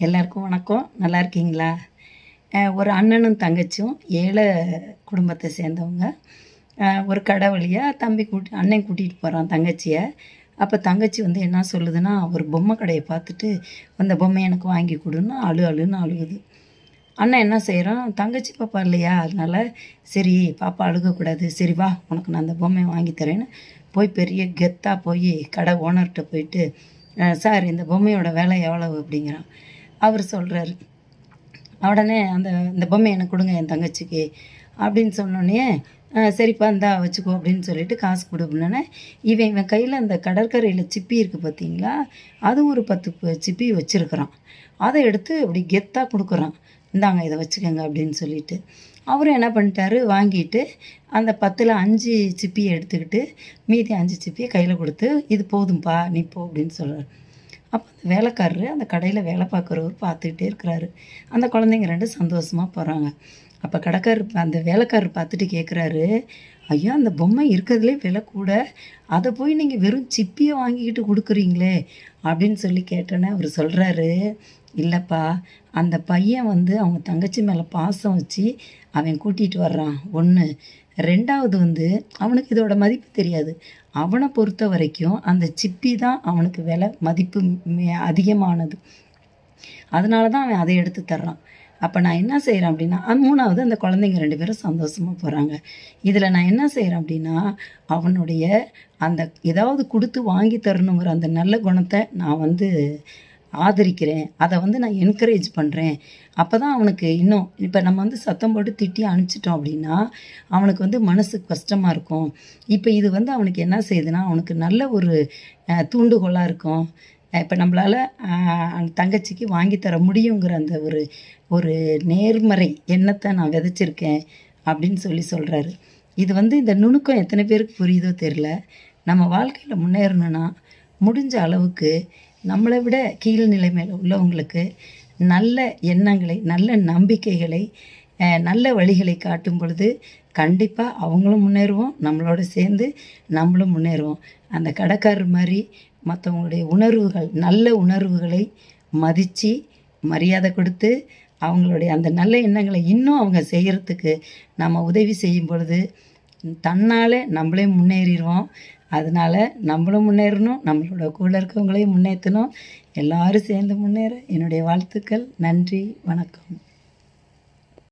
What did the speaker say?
எல்லாருக்கும் வணக்கம். நல்லா இருக்கீங்களா? ஒரு அண்ணனும் தங்கச்சியும் ஏழை குடும்பத்தை சேர்ந்தவங்க. ஒரு கடை வழியாக அண்ணன் கூட்டிகிட்டு போகிறான் தங்கச்சியை. அப்போ தங்கச்சி வந்து என்ன சொல்லுதுன்னா, ஒரு பொம்மை கடையை பார்த்துட்டு அந்த பொம்மையை எனக்கு வாங்கி கொடுன்னு அழுன்னு அழுகுது. அண்ணன் என்ன செய்கிறான், தங்கச்சி பாப்பா இல்லையா, அதனால் சரி பாப்பா அழுகக்கூடாது, சரி வா உனக்கு நான் அந்த பொம்மையை வாங்கி தரேன்னு போய் பெரிய கெத்தாக போய் கடை ஓனர்கிட்ட போயிட்டு, சார் இந்த பொம்மையோட விலை எவ்வளவு அப்படிங்கிறான். அவர் சொல்கிறாரு, உடனே இந்த பொம்மை எனக்கு கொடுங்க என் தங்கச்சிக்கு அப்படின்னு சொன்னோடனே, சரிப்பா இந்தா வச்சுக்கோ அப்படின்னு சொல்லிட்டு காசு கொடுப்போன்னே, இவன் கையில் அந்த கடற்கரையில் சிப்பி இருக்குது பார்த்தீங்களா, அது ஒரு 10 சிப்பி வச்சுருக்குறான். அதை எடுத்து அப்படி கெத்தாக கொடுக்குறான். இந்தாங்க இதை வச்சுக்கோங்க அப்படின்னு சொல்லிட்டு அவரும் என்ன பண்ணிட்டாரு, வாங்கிட்டு அந்த 10ல் 5 சிப்பியை எடுத்துக்கிட்டு மீதி 5 சிப்பியை கையில் கொடுத்து, இது போதும்பா நீ போ அப்படின்னு சொல்கிறார். அப்போ அந்த வேலைக்காரரு அந்த கடையில் வேலை பார்க்குறவர் பார்த்துக்கிட்டே இருக்கிறாரு. அந்த குழந்தைங்க 2 சந்தோஷமாக போகிறாங்க. அப்போ அந்த வேலைக்காரர் பார்த்துட்டு கேட்குறாரு, ஐயா அந்த பொம்மை இருக்கிறதுலே விலை கூட, அதை போய் நீங்கள் வெறும் சிப்பியை வாங்கிக்கிட்டு கொடுக்குறீங்களே அப்படின்னு சொல்லி கேட்டோன்னே அவர் சொல்கிறாரு, இல்லைப்பா அந்த பையன் வந்து அவங்க தங்கச்சி மேலே பாசம் வச்சு அவன் கூட்டிகிட்டு வர்றான். 1 2வது வந்து அவனுக்கு இதோட மதிப்பு தெரியாது. அவனை பொறுத்த வரைக்கும் அந்த சிப்பி தான் அவனுக்கு விலை மதிப்பு அதிகமானது. அதனால தான் அவன் அதை எடுத்து தர்றான். அப்போ நான் என்ன செய்கிறேன் அப்படின்னா, 3வது அந்த குழந்தைங்க 2 பேரும் சந்தோஷமாக போகிறாங்க. இதில் நான் என்ன செய்கிறேன் அப்படின்னா, அவனுடைய அந்த ஏதாவது கொடுத்து வாங்கி தரணுங்கிற அந்த நல்ல குணத்தை நான் வந்து ஆதரிக்கிறேன். அதை வந்து நான் என்கரேஜ் பண்ணுறேன். அப்போ தான் அவனுக்கு இன்னும் இப்போ நம்ம வந்து சத்தம் போட்டு திட்டி அனுப்பிச்சிட்டோம் அப்படின்னா அவனுக்கு வந்து மனசுக்கு கஷ்டமாக இருக்கும். இப்போ இது வந்து அவனுக்கு என்ன செய்யுதுன்னா, அவனுக்கு நல்ல ஒரு தூண்டுகோலாக இருக்கும். இப்போ நம்மளால் அந்த தங்கச்சிக்கு வாங்கி தர முடியுங்கிற அந்த ஒரு நேர்மறை எண்ணத்தை நான் விதைச்சிருக்கேன் அப்படின்னு சொல்கிறாரு. இது வந்து இந்த நுணுக்கம் எத்தனை பேருக்கு புரியுதோ தெரில. நம்ம வாழ்க்கையில் முன்னேறணுன்னா முடிஞ்ச அளவுக்கு நம்மளை விட கீழ் நிலைமையில் உள்ளவங்களுக்கு நல்ல எண்ணங்களை, நல்ல நம்பிக்கைகளை, நல்ல வழிகளை காட்டும் பொழுது கண்டிப்பாக அவங்களும் முன்னேறுவோம், நம்மளோட சேர்ந்து நம்மளும் முன்னேறுவோம். அந்த கடைக்காரர் மாதிரி மற்றவங்களுடைய உணர்வுகள், நல்ல உணர்வுகளை மதித்து மரியாதை கொடுத்து அவங்களுடைய அந்த நல்ல எண்ணங்களை இன்னும் அவங்க செய்கிறதுக்கு நம்ம உதவி செய்யும் பொழுது தன்னால் நம்மளே முன்னேறிடுவோம். அதனால் நம்மளும் முன்னேறணும், நம்மளோட கூட இருக்கவங்களையும் முன்னேற்றணும். எல்லோரும் சேர்ந்து முன்னேற என்னுடைய வாழ்த்துக்கள். நன்றி, வணக்கம்.